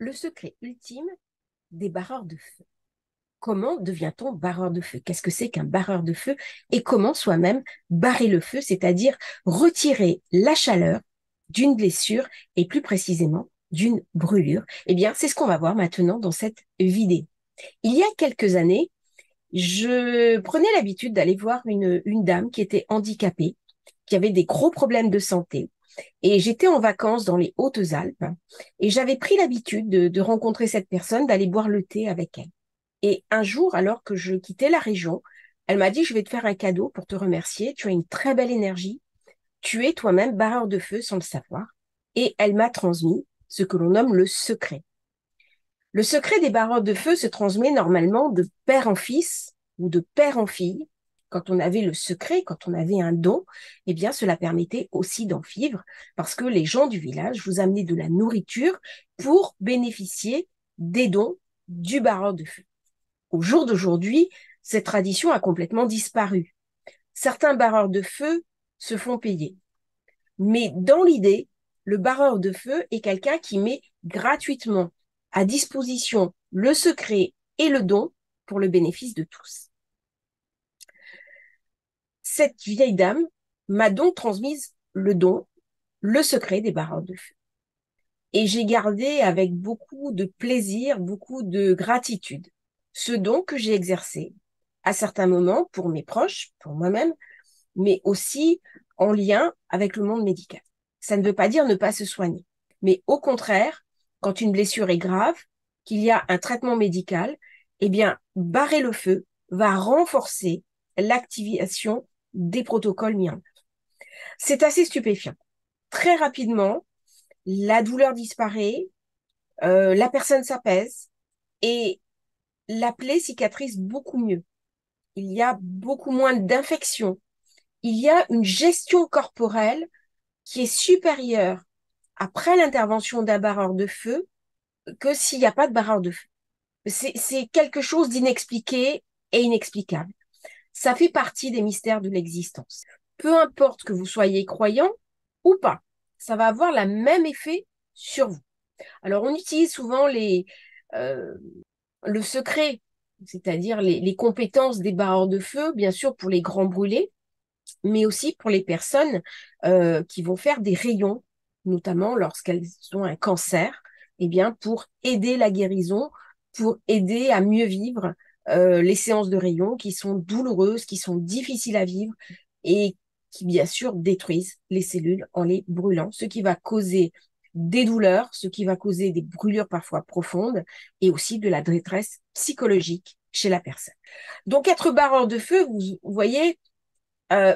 Le secret ultime des barreurs de feu. Comment devient-on barreur de feu? Qu'est-ce que c'est qu'un barreur de feu? Et comment soi-même barrer le feu, c'est-à-dire retirer la chaleur d'une blessure et plus précisément d'une brûlure? Eh bien, c'est ce qu'on va voir maintenant dans cette vidéo. Il y a quelques années, je prenais l'habitude d'aller voir une dame qui était handicapée, qui avait des gros problèmes de santé. Et j'étais en vacances dans les Hautes-Alpes et j'avais pris l'habitude de rencontrer cette personne, d'aller boire le thé avec elle. Et un jour, alors que je quittais la région, elle m'a dit, je vais te faire un cadeau pour te remercier. Tu as une très belle énergie. Tu es toi-même barreur de feu sans le savoir. Et elle m'a transmis ce que l'on nomme le secret. Le secret des barreurs de feu se transmet normalement de père en fils ou de père en fille. Quand on avait le secret, quand on avait un don, eh bien, cela permettait aussi d'en vivre parce que les gens du village vous amenaient de la nourriture pour bénéficier des dons du barreur de feu. Au jour d'aujourd'hui, cette tradition a complètement disparu. Certains barreurs de feu se font payer. Mais dans l'idée, le barreur de feu est quelqu'un qui met gratuitement à disposition le secret et le don pour le bénéfice de tous. Cette vieille dame m'a donc transmise le don, le secret des barreurs de feu. Et j'ai gardé avec beaucoup de plaisir, beaucoup de gratitude, ce don que j'ai exercé à certains moments pour mes proches, pour moi-même, mais aussi en lien avec le monde médical. Ça ne veut pas dire ne pas se soigner, mais au contraire, quand une blessure est grave, qu'il y a un traitement médical, eh bien, barrer le feu va renforcer l'activation des protocoles mis en œuvre. C'est assez stupéfiant. Très rapidement, la douleur disparaît, la personne s'apaise et la plaie cicatrise beaucoup mieux. Il y a beaucoup moins d'infections. Il y a une gestion corporelle qui est supérieure après l'intervention d'un barreur de feu que s'il n'y a pas de barreur de feu. C'est quelque chose d'inexpliqué et inexplicable. Ça fait partie des mystères de l'existence. Peu importe que vous soyez croyant ou pas, ça va avoir le même effet sur vous. Alors, on utilise souvent euh, le secret, c'est-à-dire les compétences des barreurs de feu, bien sûr pour les grands brûlés, mais aussi pour les personnes qui vont faire des rayons, notamment lorsqu'elles ont un cancer, eh bien pour aider la guérison, pour aider à mieux vivre les séances de rayons qui sont douloureuses, qui sont difficiles à vivre et qui bien sûr détruisent les cellules en les brûlant, ce qui va causer des douleurs, ce qui va causer des brûlures parfois profondes et aussi de la détresse psychologique chez la personne. Donc être barreur de feu, vous voyez,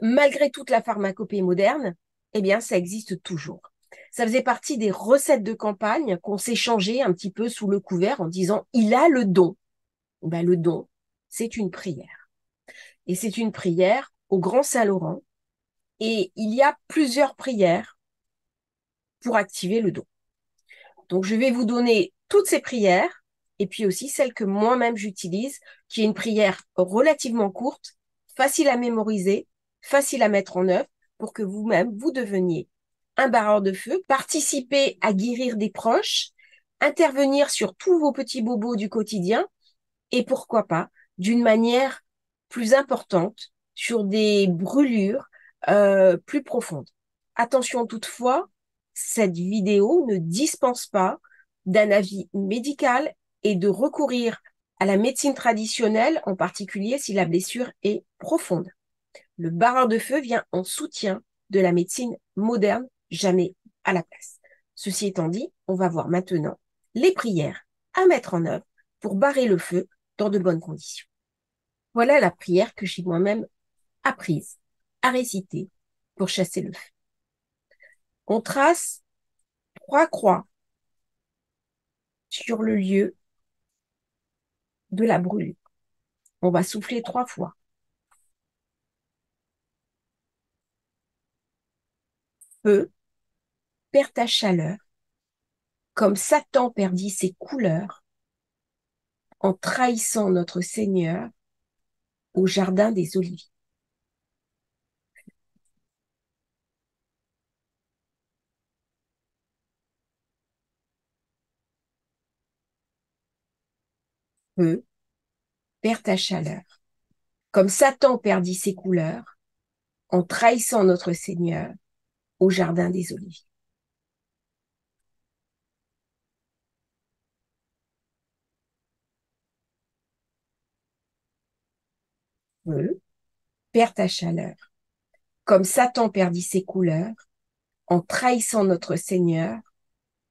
malgré toute la pharmacopée moderne, eh bien, ça existe toujours. Ça faisait partie des recettes de campagne qu'on s'échangeait un petit peu sous le couvert en disant il a le don. Ben, le don, c'est une prière. Et c'est une prière au Grand Saint-Laurent. Et il y a plusieurs prières pour activer le don. Donc, je vais vous donner toutes ces prières et puis aussi celle que moi-même j'utilise, qui est une prière relativement courte, facile à mémoriser, facile à mettre en œuvre pour que vous-même, vous deveniez un barreur de feu, participer à guérir des proches, intervenir sur tous vos petits bobos du quotidien et pourquoi pas, d'une manière plus importante, sur des brûlures plus profondes. Attention toutefois, cette vidéo ne dispense pas d'un avis médical et de recourir à la médecine traditionnelle, en particulier si la blessure est profonde. Le barreur de feu vient en soutien de la médecine moderne, jamais à la place. Ceci étant dit, on va voir maintenant les prières à mettre en œuvre pour barrer le feu dans de bonnes conditions. Voilà la prière que j'ai moi-même apprise à réciter pour chasser le feu. On trace 3 croix sur le lieu de la brûlure. On va souffler 3 fois. Feu, perds ta chaleur, comme Satan perdit ses couleurs en trahissant notre Seigneur au jardin des Oliviers. Feu, perds ta chaleur. Comme Satan perdit ses couleurs en trahissant notre Seigneur au jardin des Oliviers. Feu, perds ta chaleur. Comme Satan perdit ses couleurs en trahissant notre Seigneur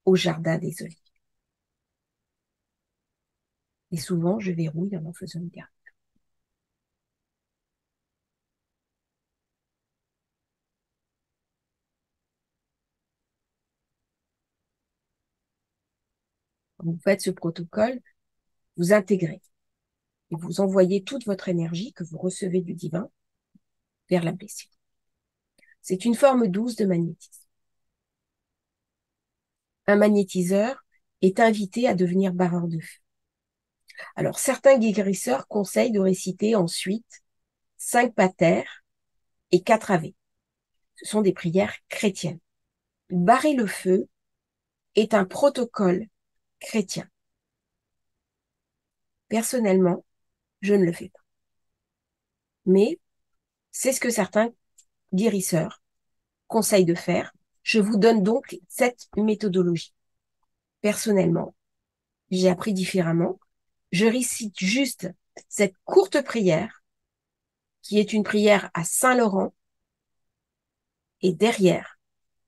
au jardin des Oliviers. Et souvent, je verrouille en faisant une garde. Quand vous faites ce protocole, vous intégrez et vous envoyez toute votre énergie que vous recevez du divin vers la blessure. C'est une forme douce de magnétisme. Un magnétiseur est invité à devenir barreur de feu. Alors, certains guérisseurs conseillent de réciter ensuite 5 pater et 4 ave. Ce sont des prières chrétiennes. Barrer le feu est un protocole chrétien. Personnellement, je ne le fais pas. Mais c'est ce que certains guérisseurs conseillent de faire. Je vous donne donc cette méthodologie. Personnellement, j'ai appris différemment. Je récite juste cette courte prière, qui est une prière à Saint-Laurent, et derrière,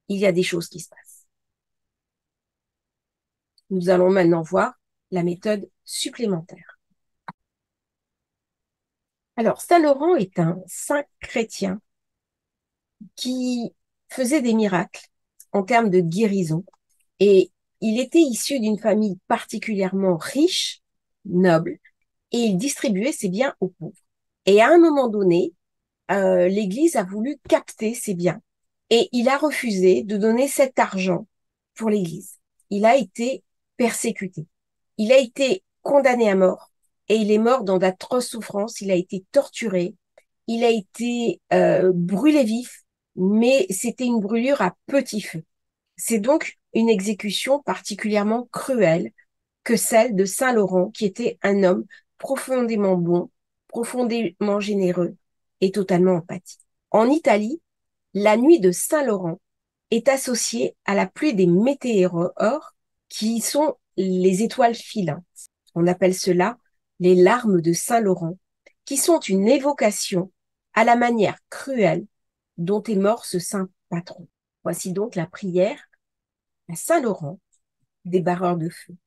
il y a des choses qui se passent. Nous allons maintenant voir la méthode supplémentaire. Alors, Saint-Laurent est un saint chrétien qui faisait des miracles en termes de guérison, et il était issu d'une famille particulièrement riche, noble, et il distribuait ses biens aux pauvres. Et à un moment donné, l'Église a voulu capter ses biens et il a refusé de donner cet argent pour l'Église. Il a été persécuté. Il a été condamné à mort et il est mort dans d'atroces souffrances. Il a été torturé. Il a été brûlé vif, mais c'était une brûlure à petit feu. C'est donc une exécution particulièrement cruelle que celle de Saint Laurent, qui était un homme profondément bon, profondément généreux et totalement empathique. En Italie, la nuit de Saint Laurent est associée à la pluie des météores, qui sont les étoiles filantes. On appelle cela les larmes de Saint Laurent, qui sont une évocation à la manière cruelle dont est mort ce saint patron. Voici donc la prière à Saint Laurent des barreurs de feu.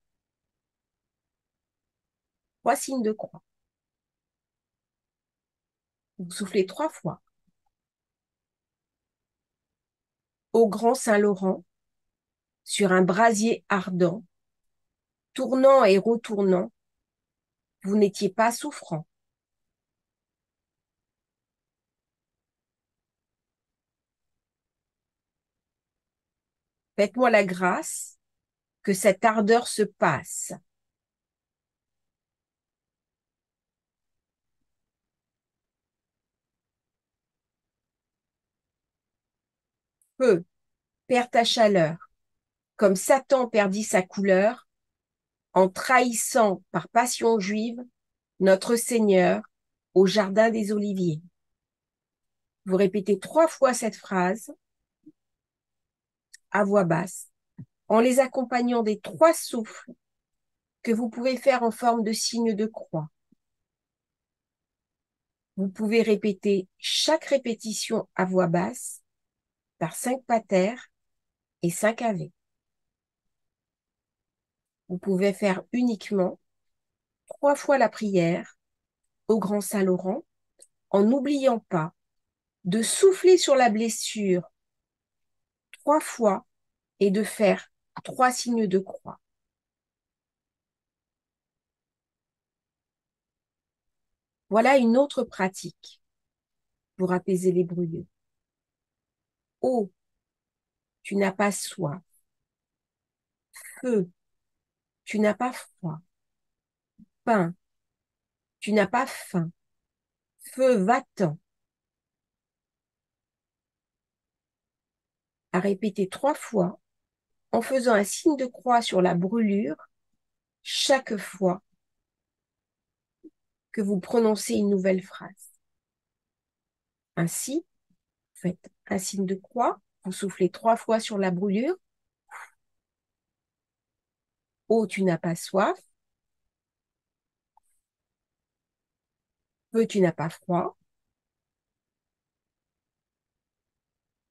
3 signes de croix. Vous soufflez 3 fois. Ô grand Saint-Laurent, sur un brasier ardent, tournant et retournant, vous n'étiez pas souffrant. Faites-moi la grâce que cette ardeur se passe. Feu, perds ta chaleur, comme Satan perdit sa couleur, en trahissant par passion juive notre Seigneur au jardin des Oliviers. Vous répétez 3 fois cette phrase à voix basse, en les accompagnant des 3 souffles que vous pouvez faire en forme de signe de croix. Vous pouvez répéter chaque répétition à voix basse par 5 pater et 5 ave. Vous pouvez faire uniquement 3 fois la prière au Grand Saint-Laurent en n'oubliant pas de souffler sur la blessure 3 fois et de faire 3 signes de croix. Voilà une autre pratique pour apaiser les brûlures. Eau, tu n'as pas soif. Feu, tu n'as pas froid. Pain, tu n'as pas faim. Feu, va-t'en. À répéter 3 fois en faisant un signe de croix sur la brûlure chaque fois que vous prononcez une nouvelle phrase. Ainsi, vous faites un signe de croix, vous soufflez 3 fois sur la brûlure. Eau, tu n'as pas soif. Feu, tu n'as pas froid.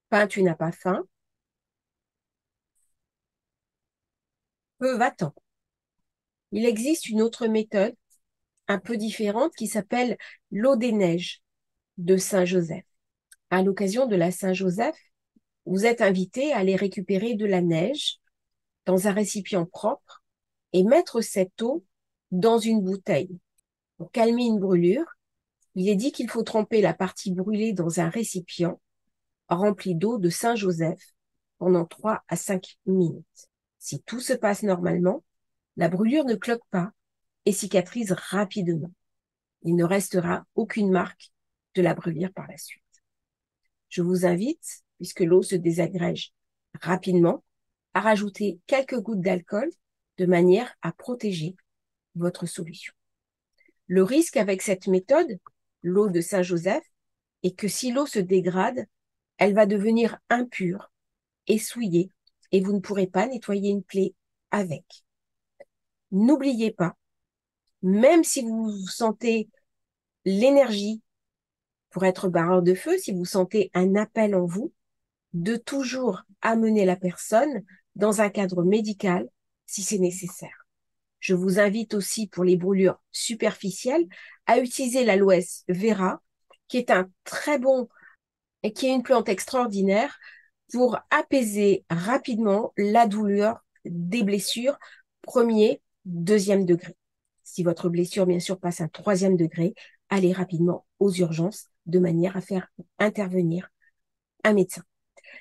Pain, tu n'as pas faim. Feu, va-t'en. Il existe une autre méthode un peu différente qui s'appelle l'eau des neiges de Saint-Joseph. À l'occasion de la Saint-Joseph, vous êtes invité à aller récupérer de la neige dans un récipient propre et mettre cette eau dans une bouteille. Pour calmer une brûlure, il est dit qu'il faut tremper la partie brûlée dans un récipient rempli d'eau de Saint-Joseph pendant 3 à 5 minutes. Si tout se passe normalement, la brûlure ne cloque pas et cicatrise rapidement. Il ne restera aucune marque de la brûlure par la suite. Je vous invite, puisque l'eau se désagrège rapidement, à rajouter quelques gouttes d'alcool de manière à protéger votre solution. Le risque avec cette méthode, l'eau de Saint-Joseph, est que si l'eau se dégrade, elle va devenir impure et souillée et vous ne pourrez pas nettoyer une plaie avec. N'oubliez pas, même si vous sentez l'énergie pour être barreur de feu, si vous sentez un appel en vous, de toujours amener la personne dans un cadre médical si c'est nécessaire. Je vous invite aussi pour les brûlures superficielles à utiliser l'aloès vera, qui est un très bon et qui est une plante extraordinaire pour apaiser rapidement la douleur des blessures premier, deuxième degré. Si votre blessure, bien sûr, passe un troisième degré, allez rapidement aux urgences de manière à faire intervenir un médecin.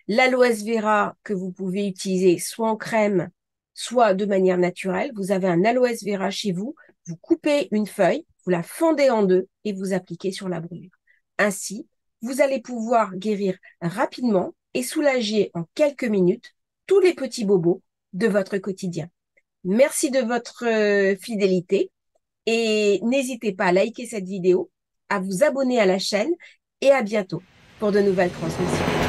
L'aloès vera que vous pouvez utiliser soit en crème, soit de manière naturelle. Vous avez un aloès vera chez vous, vous coupez une feuille, vous la fendez en deux et vous appliquez sur la brûlure. Ainsi, vous allez pouvoir guérir rapidement et soulager en quelques minutes tous les petits bobos de votre quotidien. Merci de votre fidélité et n'hésitez pas à liker cette vidéo, à vous abonner à la chaîne et à bientôt pour de nouvelles transmissions.